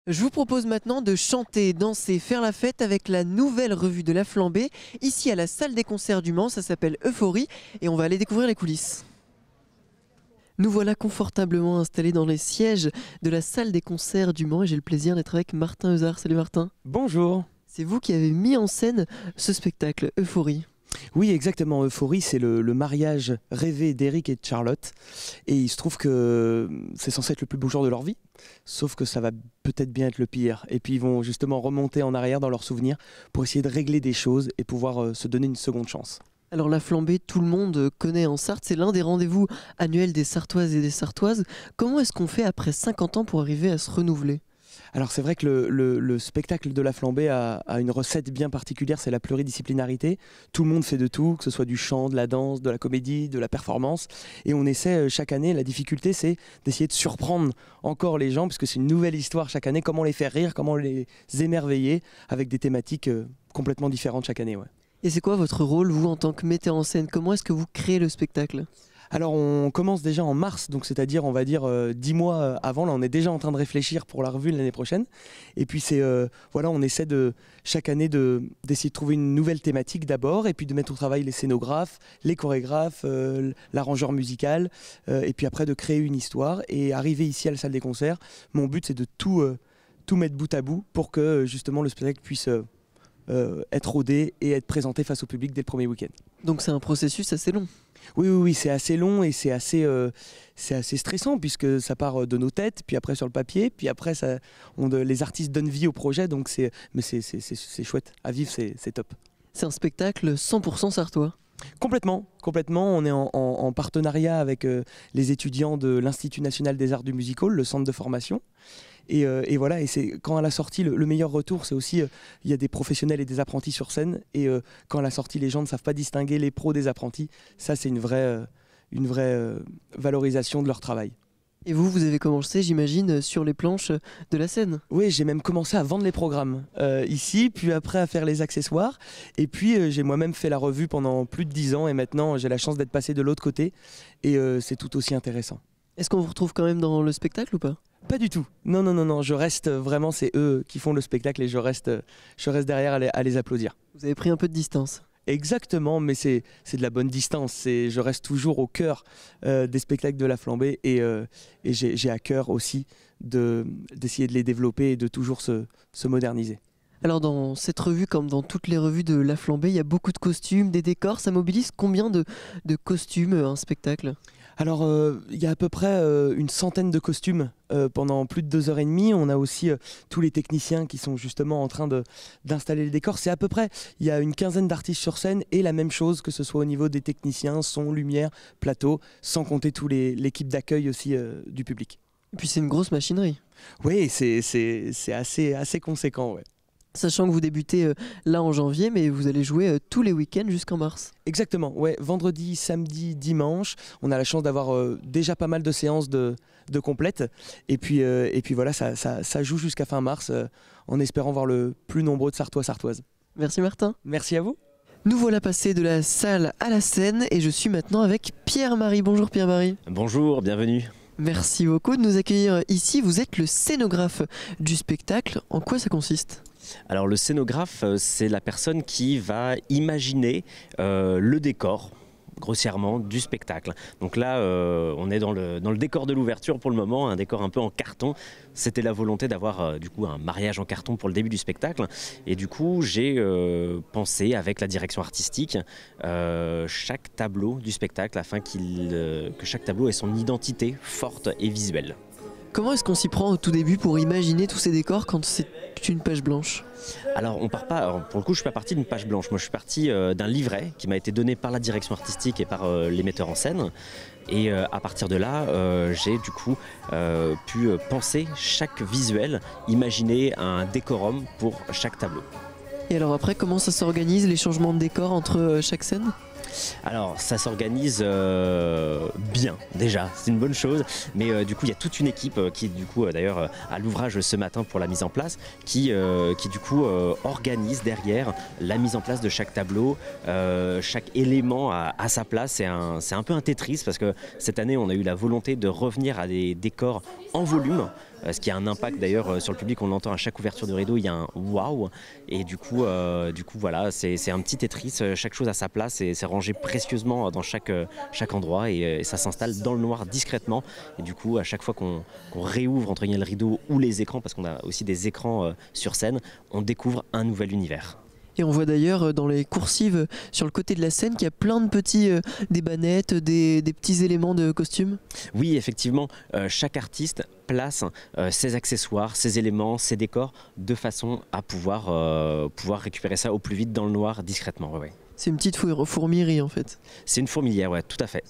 Je vous propose maintenant de chanter, danser, faire la fête avec la nouvelle revue de La Flambée, ici à la salle des concerts du Mans, ça s'appelle Euphorie, et on va aller découvrir les coulisses. Nous voilà confortablement installés dans les sièges de la salle des concerts du Mans et j'ai le plaisir d'être avec Martin Euzard. Salut Martin. Bonjour. C'est vous qui avez mis en scène ce spectacle, Euphorie. Oui, exactement. Euphorie, c'est le mariage rêvé d'Eric et de Charlotte. Et il se trouve que c'est censé être le plus beau jour de leur vie. Sauf que ça va peut-être bien être le pire. Et puis ils vont justement remonter en arrière dans leurs souvenirs pour essayer de régler des choses et pouvoir se donner une seconde chance. Alors La Flambée, tout le monde connaît en Sarthe, c'est l'un des rendez-vous annuels des Sartoises et des Sartoises. Comment est-ce qu'on fait après 50 ans pour arriver à se renouveler ? Alors c'est vrai que le spectacle de La Flambée a une recette bien particulière, c'est la pluridisciplinarité. Tout le monde fait de tout, que ce soit du chant, de la danse, de la comédie, de la performance. Et on essaie chaque année, la difficulté c'est d'essayer de surprendre encore les gens, puisque c'est une nouvelle histoire chaque année, comment les faire rire, comment les émerveiller, avec des thématiques complètement différentes chaque année. Ouais. Et c'est quoi votre rôle, vous, en tant que metteur en scène ? Comment est-ce que vous créez le spectacle ? Alors on commence déjà en mars, donc c'est-à-dire on va dire 10 mois avant, là on est déjà en train de réfléchir pour la revue de l'année prochaine. Et puis voilà, on essaie chaque année d'essayer de trouver une nouvelle thématique d'abord, et puis de mettre au travail les scénographes, les chorégraphes, l'arrangeur musical, et puis après de créer une histoire. Et arriver ici à la salle des concerts, mon but c'est de tout mettre bout à bout pour que justement le spectacle puisse être rodé et être présenté face au public dès le premier week-end. Donc c'est un processus assez long. Oui, c'est assez long et c'est assez stressant puisque ça part de nos têtes, puis après sur le papier, puis après les artistes donnent vie au projet, donc c'est chouette, à vivre c'est top. C'est un spectacle 100% sartois. Complètement, on est en partenariat avec les étudiants de l'Institut national des arts du musical, le centre de formation. Et voilà, et c'est quand à la sortie, le meilleur retour, c'est aussi, il y a des professionnels et des apprentis sur scène, et quand à la sortie, les gens ne savent pas distinguer les pros des apprentis, ça c'est une vraie valorisation de leur travail. Et vous avez commencé, j'imagine, sur les planches de la scène. Oui, j'ai même commencé à vendre les programmes ici, puis après à faire les accessoires, et puis j'ai moi-même fait la revue pendant plus de 10 ans, et maintenant j'ai la chance d'être passé de l'autre côté, et c'est tout aussi intéressant. Est-ce qu'on vous retrouve quand même dans le spectacle ou pas ? Pas du tout. Non, je reste vraiment, c'est eux qui font le spectacle et je reste derrière à les applaudir. Vous avez pris un peu de distance. Exactement, mais c'est de la bonne distance. Je reste toujours au cœur des spectacles de La Flambée et j'ai à cœur aussi d'essayer de les développer et de toujours se moderniser. Alors dans cette revue, comme dans toutes les revues de La Flambée, il y a beaucoup de costumes, des décors. Ça mobilise combien de costumes, un spectacle ? Alors, il y a à peu près une centaine de costumes pendant plus de 2h30. On a aussi tous les techniciens qui sont justement en train d'installer les décors. C'est à peu près, il y a une quinzaine d'artistes sur scène et la même chose que ce soit au niveau des techniciens, son, lumière, plateau, sans compter l'équipe d'accueil aussi du public. Et puis c'est une grosse machinerie. Oui, c'est assez conséquent, ouais. Sachant que vous débutez là en janvier, mais vous allez jouer tous les week-ends jusqu'en mars. Exactement, ouais. Vendredi, samedi, dimanche. On a la chance d'avoir déjà pas mal de séances de complètes. Et puis voilà, ça joue jusqu'à fin mars, en espérant voir le plus nombreux de Sartois, Sartoises. Merci Martin. Merci à vous. Nous voilà passés de la salle à la scène et je suis maintenant avec Pierre-Marie. Bonjour Pierre-Marie. Bonjour, bienvenue. Merci beaucoup de nous accueillir ici. Vous êtes le scénographe du spectacle. En quoi ça consiste ? Alors le scénographe, c'est la personne qui va imaginer le décor, grossièrement, du spectacle. Donc là, on est dans le décor de l'ouverture pour le moment, un décor un peu en carton. C'était la volonté d'avoir du coup un mariage en carton pour le début du spectacle. Et du coup, j'ai pensé avec la direction artistique chaque tableau du spectacle afin que chaque tableau ait son identité forte et visuelle. Comment est-ce qu'on s'y prend au tout début pour imaginer tous ces décors quand c'est une page blanche ? Alors on part pas, alors pour le coup je suis pas parti d'une page blanche, moi je suis parti d'un livret qui m'a été donné par la direction artistique et par les metteurs en scène. Et à partir de là, j'ai du coup pu penser chaque visuel, imaginer un décorum pour chaque tableau. Et alors après, comment ça s'organise, les changements de décor entre chaque scène ? Alors ça s'organise bien déjà, c'est une bonne chose, mais du coup il y a toute une équipe qui est du coup d'ailleurs à l'ouvrage ce matin pour la mise en place, qui du coup organise derrière la mise en place de chaque tableau, chaque élément à sa place. C'est un peu un Tetris parce que cette année on a eu la volonté de revenir à des décors en volume. ce qui a un impact d'ailleurs sur le public. On l'entend à chaque ouverture de rideau, il y a un waouh, et du coup voilà, c'est un petit Tetris, chaque chose à sa place et c'est rangé précieusement dans chaque endroit et ça s'installe dans le noir discrètement. Et du coup, à chaque fois qu'on réouvre entre guillemets le rideau ou les écrans, parce qu'on a aussi des écrans sur scène, on découvre un nouvel univers. Et on voit d'ailleurs dans les coursives sur le côté de la scène qu'il y a plein de petits des bannettes, des petits éléments de costume. Oui, effectivement, chaque artiste place ses accessoires, ses éléments, ses décors de façon à pouvoir récupérer ça au plus vite dans le noir discrètement. Ouais. C'est une petite fourmillerie en fait. C'est une fourmilière, ouais, tout à fait.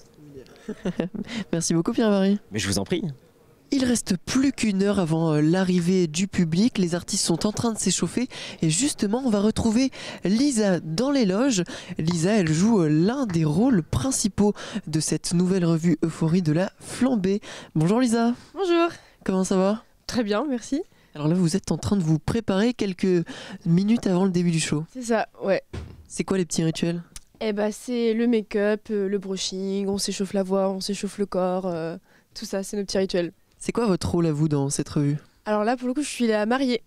Merci beaucoup Pierre-Marie. Mais je vous en prie. Il reste plus qu'une heure avant l'arrivée du public, les artistes sont en train de s'échauffer et justement on va retrouver Lisa dans les loges. Lisa, elle joue l'un des rôles principaux de cette nouvelle revue Euphorie de la Flambée. Bonjour Lisa. Bonjour. Comment ça va? Très bien, merci. Alors là vous êtes en train de vous préparer quelques minutes avant le début du show. C'est ça, ouais. C'est quoi les petits rituels? Eh bah c'est le make-up, le brushing, on s'échauffe la voix, on s'échauffe le corps, tout ça, c'est nos petits rituels. C'est quoi votre rôle à vous dans cette revue? Alors là, pour le coup, je suis la mariée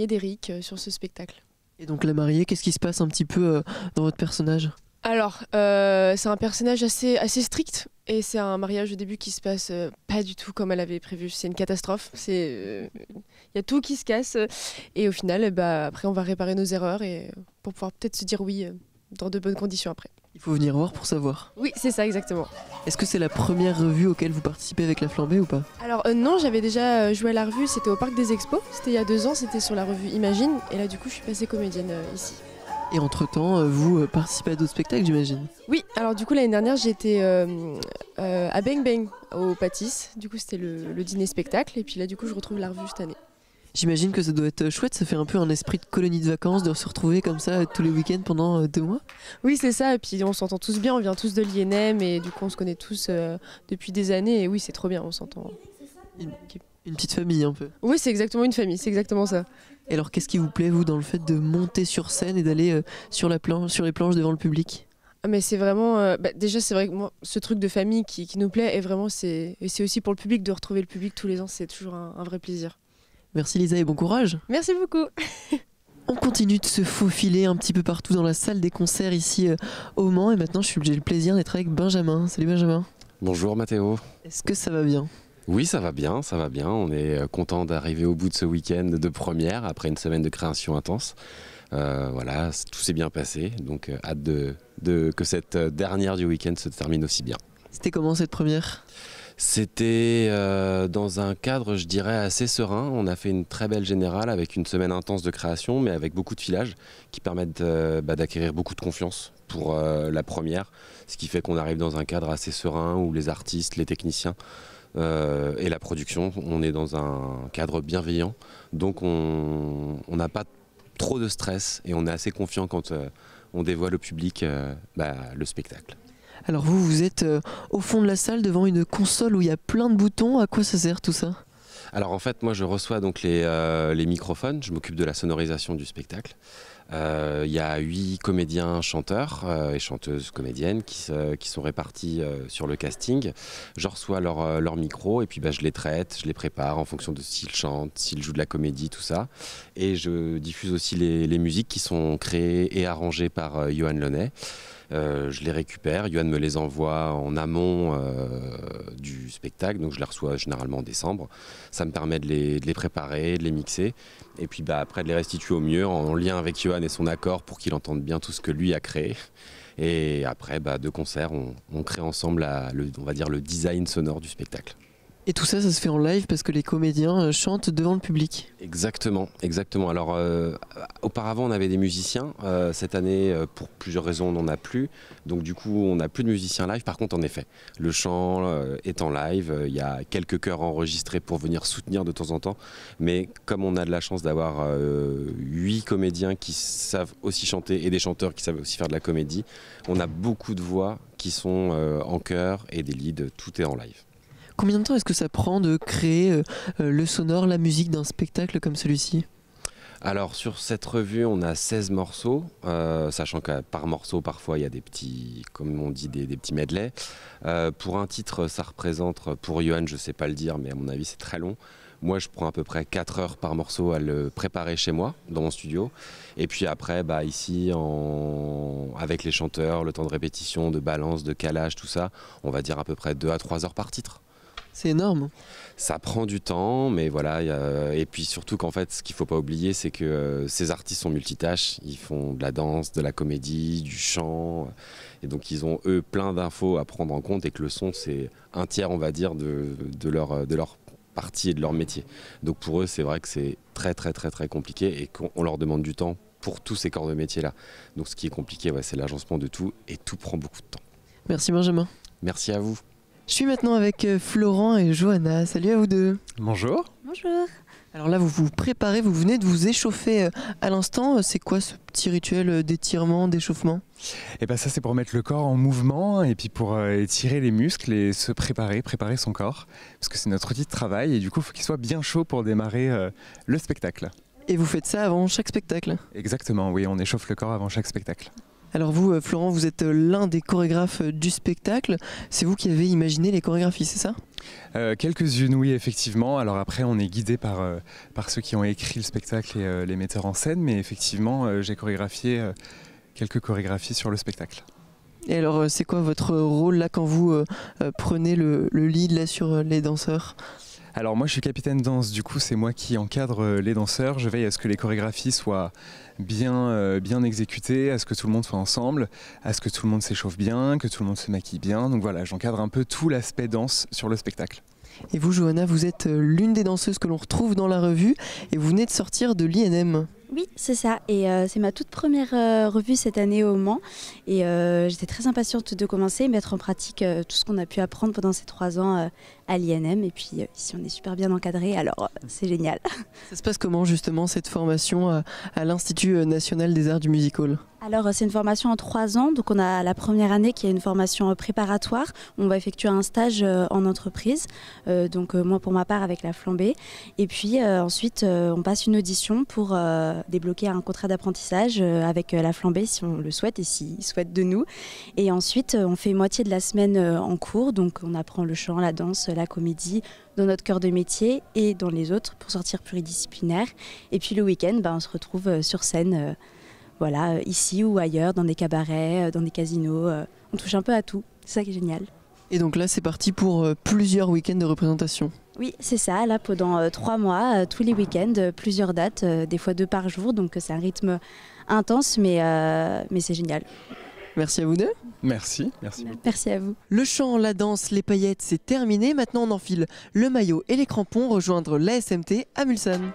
d'Eric sur ce spectacle. Et donc la mariée, qu'est-ce qui se passe un petit peu dans votre personnage? Alors, c'est un personnage assez strict et c'est un mariage au début qui se passe pas du tout comme elle avait prévu. C'est une catastrophe. Il y a tout qui se casse et au final, après, on va réparer nos erreurs et pour pouvoir peut-être se dire oui dans de bonnes conditions après. Il faut venir voir pour savoir. Oui, c'est ça, exactement. Est-ce que c'est la première revue auquel vous participez avec la Flambée ou pas? Alors non, j'avais déjà joué à la revue, c'était au Parc des Expos, c'était il y a 2 ans, c'était sur la revue Imagine, et là du coup je suis passée comédienne ici. Et entre-temps, vous participez à d'autres spectacles, j'imagine? Oui, alors du coup l'année dernière j'étais à Bang Bang au Pâtis, du coup c'était le dîner spectacle, et puis là du coup je retrouve la revue cette année. J'imagine que ça doit être chouette, ça fait un peu un esprit de colonie de vacances, de se retrouver comme ça tous les week-ends pendant 2 mois. Oui c'est ça, et puis on s'entend tous bien, on vient tous de l'INM, et du coup on se connaît tous depuis des années, et oui c'est trop bien, on s'entend. Une petite famille un peu. Oui c'est exactement une famille, c'est exactement ça. Et alors qu'est-ce qui vous plaît vous dans le fait de monter sur scène et d'aller sur les planches devant le public? Ah mais c'est vraiment, déjà c'est vrai que moi ce truc de famille qui nous plaît, et vraiment c'est aussi pour le public, de retrouver le public tous les ans, c'est toujours un vrai plaisir. Merci Lisa et bon courage. Merci beaucoup. On continue de se faufiler un petit peu partout dans la salle des concerts ici au Mans et maintenant j'ai le plaisir d'être avec Benjamin. Salut Benjamin. Bonjour Mathéo. Est-ce que ça va bien? Oui, ça va bien, ça va bien. On est content d'arriver au bout de ce week-end de première après une semaine de création intense. Voilà, tout s'est bien passé, donc hâte que cette dernière du week-end se termine aussi bien. C'était comment cette première? C'était dans un cadre, je dirais, assez serein. On a fait une très belle générale avec une semaine intense de création, mais avec beaucoup de filages qui permettent d'acquérir beaucoup de confiance pour la première. Ce qui fait qu'on arrive dans un cadre assez serein où les artistes, les techniciens et la production, on est dans un cadre bienveillant. Donc on n'a pas trop de stress et on est assez confiant quand on dévoile au public le spectacle. Alors vous êtes au fond de la salle devant une console où il y a plein de boutons. À quoi ça sert tout ça? Alors en fait, moi je reçois donc les microphones, je m'occupe de la sonorisation du spectacle. Il y a 8 comédiens, chanteurs et chanteuses comédiennes qui sont répartis sur le casting. Je reçois leur micro et puis je les traite, je les prépare en fonction de s'ils chantent, s'ils jouent de la comédie, tout ça. Et je diffuse aussi les musiques qui sont créées et arrangées par Johan Launay. Je les récupère, Johan me les envoie en amont du spectacle, donc je les reçois généralement en décembre. Ça me permet de les préparer, de les mixer, et puis après de les restituer au mieux en lien avec Johan et son accord pour qu'il entende bien tout ce que lui a créé. Et après, de concert, on crée ensemble on va dire le design sonore du spectacle. Et tout ça, ça se fait en live parce que les comédiens chantent devant le public. Exactement, exactement. Alors, auparavant, on avait des musiciens. Cette année, pour plusieurs raisons, on n'en a plus. Donc, du coup, on n'a plus de musiciens live. Par contre, en effet, le chant est en live. Il y a quelques chœurs enregistrés pour venir soutenir de temps en temps. Mais comme on a de la chance d'avoir 8 comédiens qui savent aussi chanter et des chanteurs qui savent aussi faire de la comédie, on a beaucoup de voix qui sont en chœur et des leads. Tout est en live. Combien de temps est-ce que ça prend de créer le sonore, la musique d'un spectacle comme celui-ci? Alors sur cette revue, on a 16 morceaux, sachant que par morceau, parfois, il y a des petits, comme on dit, des petits medleys. Pour un titre, ça représente, pour Johan, je ne sais pas le dire, mais à mon avis, c'est très long. Moi, je prends à peu près 4 heures par morceau à le préparer chez moi, dans mon studio. Et puis après, ici, avec les chanteurs, le temps de répétition, de balance, de calage, tout ça, on va dire à peu près 2 à 3 heures par titre. C'est énorme. Ça prend du temps, mais voilà. Et puis surtout qu'en fait, ce qu'il ne faut pas oublier, c'est que ces artistes sont multitâches. Ils font de la danse, de la comédie, du chant. Et donc, ils ont, eux, plein d'infos à prendre en compte et que le son, c'est un tiers, on va dire, de leur partie et de leur métier. Donc, pour eux, c'est vrai que c'est très, très, très, très compliqué et qu'on leur demande du temps pour tous ces corps de métier-là. Donc, ce qui est compliqué, c'est l'agencement de tout et tout prend beaucoup de temps. Merci Benjamin. Merci à vous. Je suis maintenant avec Florent et Johanna. Salut à vous deux. Bonjour. Bonjour. Alors là, vous vous préparez, vous venez de vous échauffer à l'instant. C'est quoi ce petit rituel d'étirement, d'échauffement ? Et ça c'est pour mettre le corps en mouvement et puis pour étirer les muscles et se préparer son corps. Parce que c'est notre outil de travail et du coup il faut qu'il soit bien chaud pour démarrer le spectacle. Et vous faites ça avant chaque spectacle ? Exactement, oui, on échauffe le corps avant chaque spectacle. Alors vous, Florent, vous êtes l'un des chorégraphes du spectacle. C'est vous qui avez imaginé les chorégraphies, c'est ça ? Quelques-unes, oui, effectivement. Alors après, on est guidé par ceux qui ont écrit le spectacle et les metteurs en scène. Mais effectivement, j'ai chorégraphié quelques chorégraphies sur le spectacle. Et alors, c'est quoi votre rôle là quand vous prenez le lead là sur les danseurs ? Alors moi je suis capitaine danse, du coup c'est moi qui encadre les danseurs, je veille à ce que les chorégraphies soient bien exécutées, à ce que tout le monde soit ensemble, à ce que tout le monde s'échauffe bien, que tout le monde se maquille bien, donc voilà, j'encadre un peu tout l'aspect danse sur le spectacle. Et vous Johanna, vous êtes l'une des danseuses que l'on retrouve dans la revue et vous venez de sortir de l'INM. Oui, c'est ça. Et c'est ma toute première revue cette année au Mans. Et j'étais très impatiente de commencer, mettre en pratique tout ce qu'on a pu apprendre pendant ces 3 ans à l'INM. Et puis ici, on est super bien encadré, alors c'est génial. Ça se passe comment justement cette formation à l'Institut national des arts du music hall ? Alors c'est une formation en 3 ans, donc on a la première année qui est une formation préparatoire. On va effectuer un stage en entreprise, donc moi pour ma part avec la Flambée. Et puis ensuite on passe une audition pour débloquer un contrat d'apprentissage avec la Flambée si on le souhaite et s'ils souhaitent de nous. Et ensuite on fait moitié de la semaine en cours, donc on apprend le chant, la danse, la comédie dans notre cœur de métier et dans les autres pour sortir pluridisciplinaire. Et puis le week-end, on se retrouve sur scène. Voilà, ici ou ailleurs, dans des cabarets, dans des casinos, on touche un peu à tout, c'est ça qui est génial. Et donc là c'est parti pour plusieurs week-ends de représentation. Oui, c'est ça, là pendant 3 mois, tous les week-ends, plusieurs dates, des fois 2 par jour, donc c'est un rythme intense mais c'est génial. Merci à vous deux. Merci. Merci à vous. Le chant, la danse, les paillettes, c'est terminé. Maintenant on enfile le maillot et les crampons, rejoindre l'ASMT à Mulsanne.